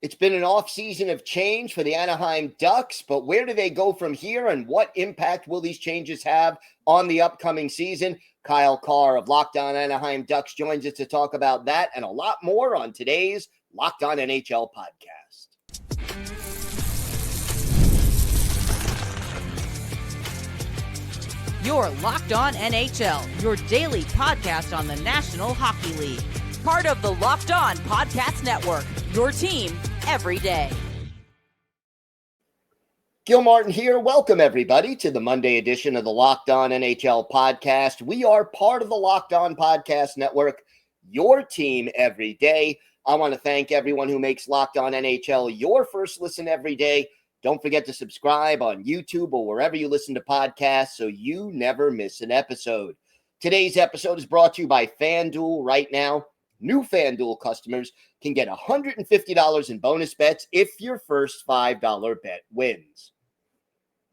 It's been an off-season of change for the Anaheim Ducks, but where do they go from here, and what impact will these changes have on the upcoming season? Kyle Kjer of Locked On Anaheim Ducks joins us to talk about that and a lot more on today's Locked On NHL podcast. You're Locked On NHL, your daily podcast on the National Hockey League. Part of the Locked On Podcast Network, your team every day. Gil Martin here. Welcome, everybody, to the Monday edition of the Locked On NHL podcast. We are part of the Locked On Podcast Network, your team every day. I want to thank everyone who makes Locked On NHL your first listen every day. Don't forget to subscribe on YouTube or wherever you listen to podcasts so you never miss an episode. Today's episode is brought to you by FanDuel. Right now, new FanDuel customers can get $150 in bonus bets if your first $5 bet wins.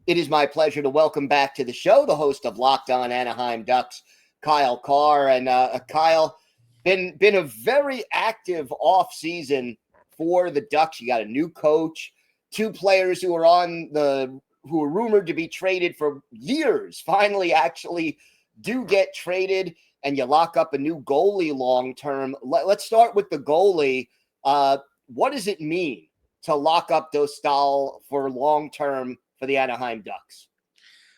It is my pleasure to welcome back to the show the host of Locked On Anaheim Ducks, Kyle Kjer. And Kyle, been a very active offseason for the Ducks. You got a new coach. Two players who are rumored to be traded for years finally actually do get traded, and you lock up a new goalie long term. Let's start with the goalie. What does it mean to lock up Dostal for long term for the Anaheim Ducks?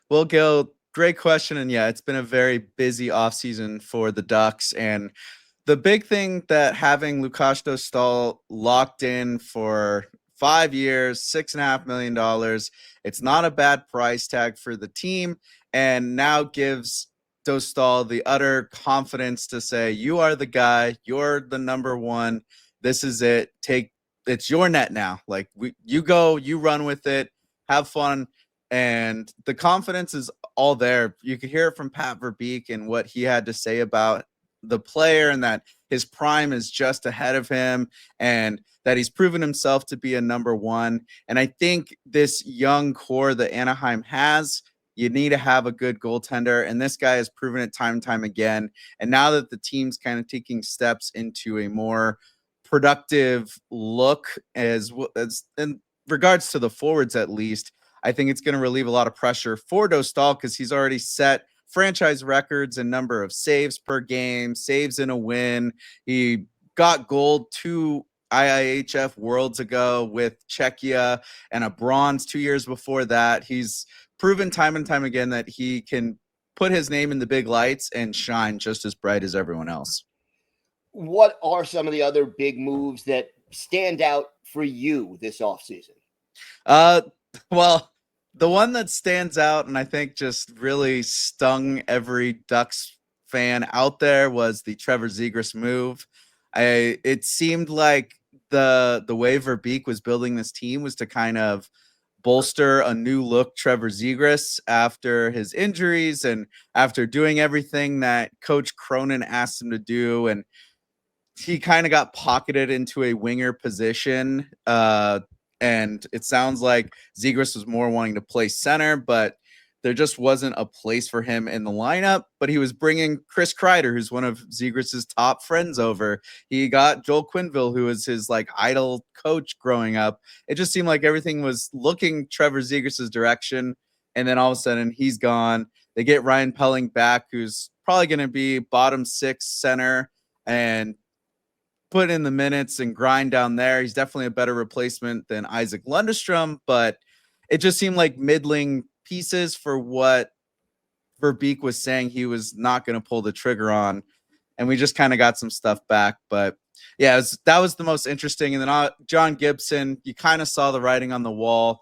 Well, Gil, great question. And yeah, it's been a very busy offseason for the Ducks. And the big thing that having Lukas Dostal locked in for 5 years, $6.5 million. It's not a bad price tag for the team, and now gives Dostal the utter confidence to say, you are the guy, you're the number one. This is it. It's your net now. Like you go, you run with it, have fun. And the confidence is all there. You could hear it from Pat Verbeek and what he had to say about the player, and that his prime is just ahead of him, and that he's proven himself to be a number one. And I think this young core that Anaheim has, you need to have a good goaltender. And this guy has proven it time and time again. And now that the team's kind of taking steps into a more productive look as in regards to the forwards, at least, I think it's going to relieve a lot of pressure for Dostal, because he's already set franchise records in number of saves per game, saves in a win. He got gold 2 IIHF Worlds ago with Czechia, and a bronze 2 years before that. He's proven time and time again that he can put his name in the big lights and shine just as bright as everyone else. What are some of the other big moves that stand out for you this offseason? Well, the one that stands out and I think just really stung every Ducks fan out there was the Trevor Zegras move. It seemed like the way Verbeek was building this team was to kind of bolster a new look Trevor Zegras after his injuries and after doing everything that Coach Cronin asked him to do. And he kind of got pocketed into a winger position. And it sounds like Zegras was more wanting to play center, but there just wasn't a place for him in the lineup. But he was bringing Chris Kreider, who's one of Zegras' top friends, over. He got Joel Quenneville, who was his idol coach growing up. It just seemed like everything was looking Trevor Zegras' direction. And then all of a sudden he's gone. They get Ryan Pelling back, who's probably going to be bottom 6 center and put in the minutes and grind down there. He's definitely a better replacement than Isaac Lundestrom, but it just seemed like middling pieces for what Verbeek was saying he was not going to pull the trigger on. And we just kind of got some stuff back. But yeah, that was the most interesting. And then John Gibson, you kind of saw the writing on the wall.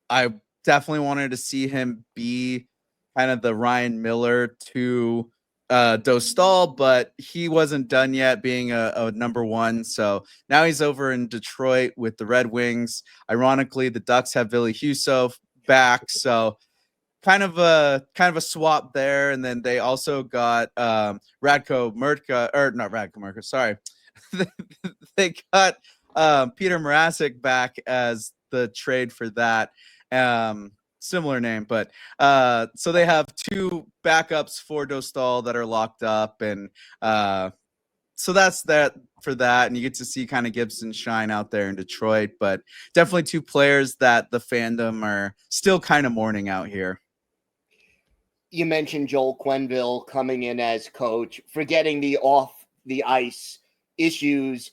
I definitely wanted to see him be kind of the Ryan Miller to Dostal, but he wasn't done yet being a number one. So now he's over in Detroit with the Red Wings. Ironically, the Ducks have Ville Husso back, so kind of a swap there. And then they also got Radko Murtka, or not Radko Murtka, sorry. They got Peter Mrazek back as the trade for that. Similar name, but so they have 2 backups for Dostal that are locked up, and so that's that for that. And you get to see kind of Gibson shine out there in Detroit, but definitely two players that the fandom are still kind of mourning out here. You mentioned Joel Quenneville coming in as coach, forgetting the off the ice issues.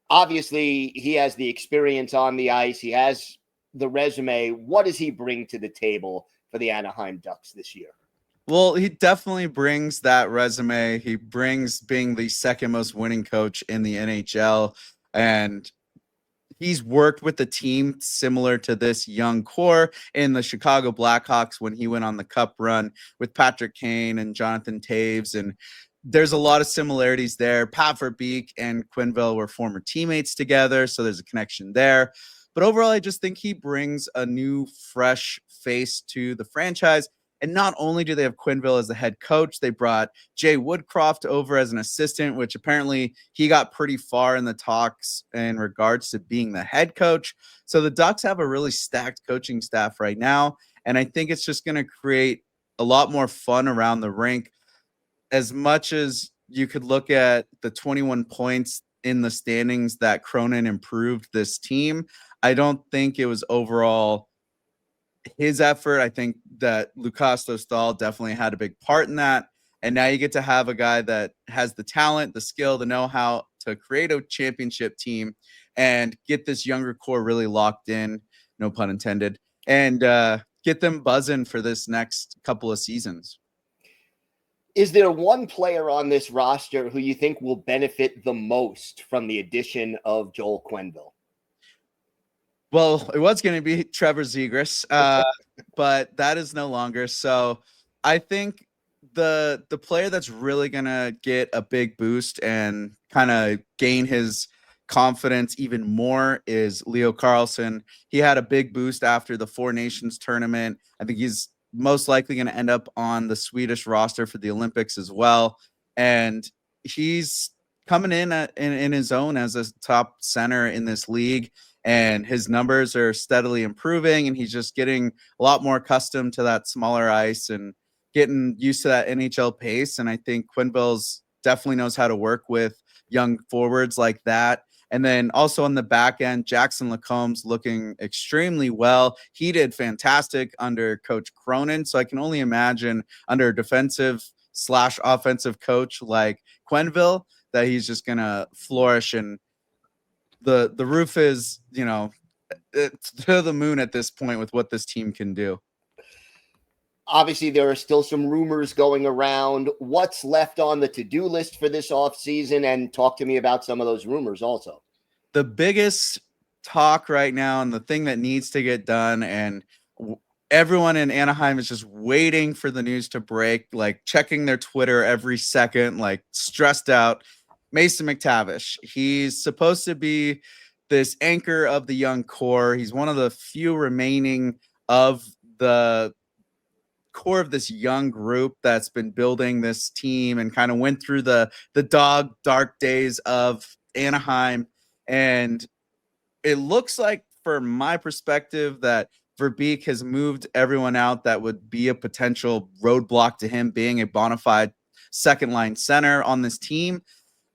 Obviously, he has the experience on the ice. He has the resume. What does he bring to the table for the Anaheim Ducks this year? Well, he definitely brings that resume. He brings being the second most winning coach in the NHL. And he's worked with the team similar to this young core in the Chicago Blackhawks when he went on the cup run with Patrick Kane and Jonathan Taves. And there's a lot of similarities there. Pat Verbeek and Quenneville were former teammates together, so there's a connection there. But overall, I just think he brings a new, fresh face to the franchise. And not only do they have Quenneville as the head coach, they brought Jay Woodcroft over as an assistant, which apparently he got pretty far in the talks in regards to being the head coach. So the Ducks have a really stacked coaching staff right now. And I think it's just going to create a lot more fun around the rink. As much as you could look at the 21 points in the standings that Cronin improved this team, I don't think it was overall his effort. I think that Lukas Dostal definitely had a big part in that. And now you get to have a guy that has the talent, the skill, the know-how to create a championship team and get this younger core really locked in, no pun intended, and get them buzzing for this next couple of seasons. Is there one player on this roster who you think will benefit the most from the addition of Joel Quenneville? Well, it was going to be Trevor Zegras, but that is no longer. So I think the player that's really going to get a big boost and kind of gain his confidence even more is Leo Carlsson. He had a big boost after the Four Nations tournament. I think he's most likely going to end up on the Swedish roster for the Olympics as well. And he's coming in his own as a top center in this league. And his numbers are steadily improving, and he's just getting a lot more accustomed to that smaller ice and getting used to that NHL pace. And I think Quenneville's definitely knows how to work with young forwards like that. And then also on the back end, Jackson Lacomb's looking extremely well. He did fantastic under Coach Cronin. So I can only imagine under a defensive/offensive coach like Quenneville that he's just going to flourish. And the roof is, it's to the moon at this point with what this team can do. Obviously, there are still some rumors going around. What's left on the to-do list for this offseason? And talk to me about some of those rumors also. The biggest talk right now and the thing that needs to get done, and everyone in Anaheim is just waiting for the news to break, like checking their Twitter every second, like stressed out. Mason McTavish. He's supposed to be this anchor of the young core. He's one of the few remaining of the core of this young group that's been building this team and kind of went through the dark days of Anaheim. And it looks like, from my perspective, that Verbeek has moved everyone out that would be a potential roadblock to him being a bona fide second line center on this team.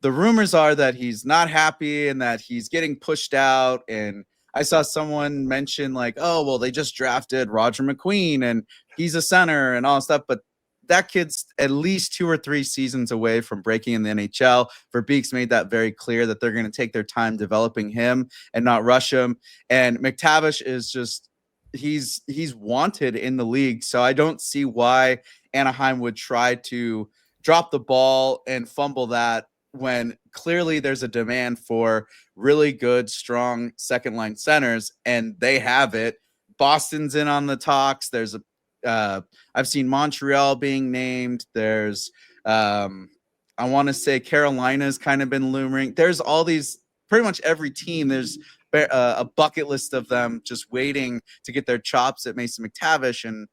The rumors are that he's not happy and that he's getting pushed out. And I saw someone mention like, oh, well, they just drafted Roger McQueen and he's a center and all that stuff. But that kid's at least 2 or 3 seasons away from breaking in the NHL. Verbeek's made that very clear that they're going to take their time developing him and not rush him. And McTavish is just, he's wanted in the league. So I don't see why Anaheim would try to drop the ball and fumble that when clearly there's a demand for really good, strong second line centers, and they have it. Boston's in on the talks. There's I've seen Montreal being named. There's I want to say Carolina's kind of been looming. There's all these, pretty much every team. There's a bucket list of them just waiting to get their chops at Mason McTavish. And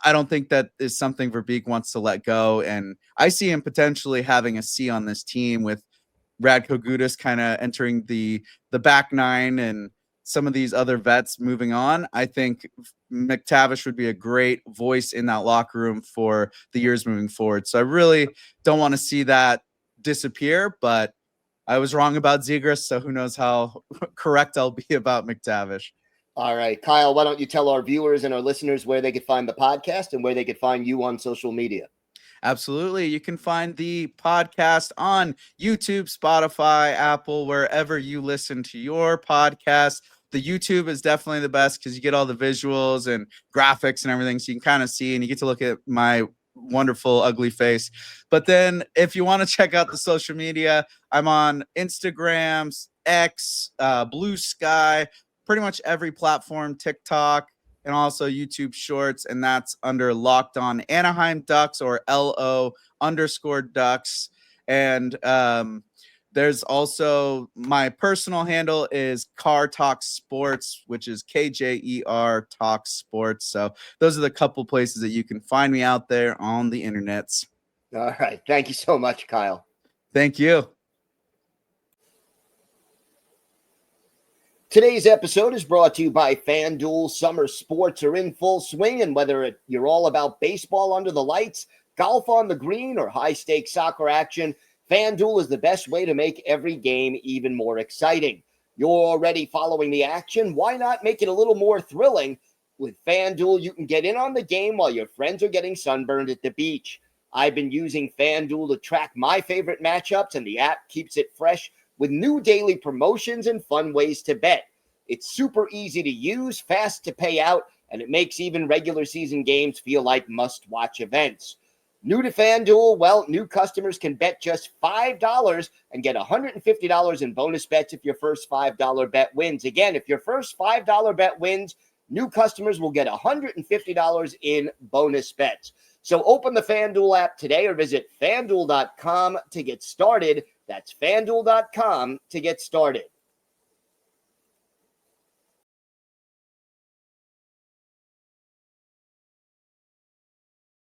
I don't think that is something Verbeek wants to let go. And I see him potentially having a C on this team with Radko Gudas kind of entering the back nine and some of these other vets moving on. I think McTavish would be a great voice in that locker room for the years moving forward. So I really don't want to see that disappear, but I was wrong about Zegras, so who knows how correct I'll be about McTavish. All right, Kyle, why don't you tell our viewers and our listeners where they could find the podcast and where they could find you on social media? Absolutely. You can find the podcast on YouTube, Spotify, Apple, wherever you listen to your podcast. The YouTube is definitely the best because you get all the visuals and graphics and everything, so you can kind of see and you get to look at my wonderful ugly face. But then if you want to check out the social media, I'm on Instagram, X, Blue Sky, pretty much every platform, TikTok, and also YouTube Shorts, and that's under Locked On Anaheim Ducks, or LO_Ducks. And there's also my personal handle is Car Talk Sports, which is KJER Talk Sports. So those are the couple places that you can find me out there on the internets. All right. Thank you so much, Kyle. Thank you. Today's episode is brought to you by FanDuel. Summer sports are in full swing, and whether you're all about baseball under the lights, golf on the green, or high-stakes soccer action, FanDuel is the best way to make every game even more exciting. You're already following the action. Why not make it a little more thrilling? With FanDuel, you can get in on the game while your friends are getting sunburned at the beach. I've been using FanDuel to track my favorite matchups, and the app keeps it fresh with new daily promotions and fun ways to bet. It's super easy to use, fast to pay out, and it makes even regular season games feel like must-watch events. New to FanDuel, well, new customers can bet just $5 and get $150 in bonus bets if your first $5 bet wins. Again, if your first $5 bet wins, new customers will get $150 in bonus bets. So open the FanDuel app today or visit FanDuel.com to get started. That's FanDuel.com to get started.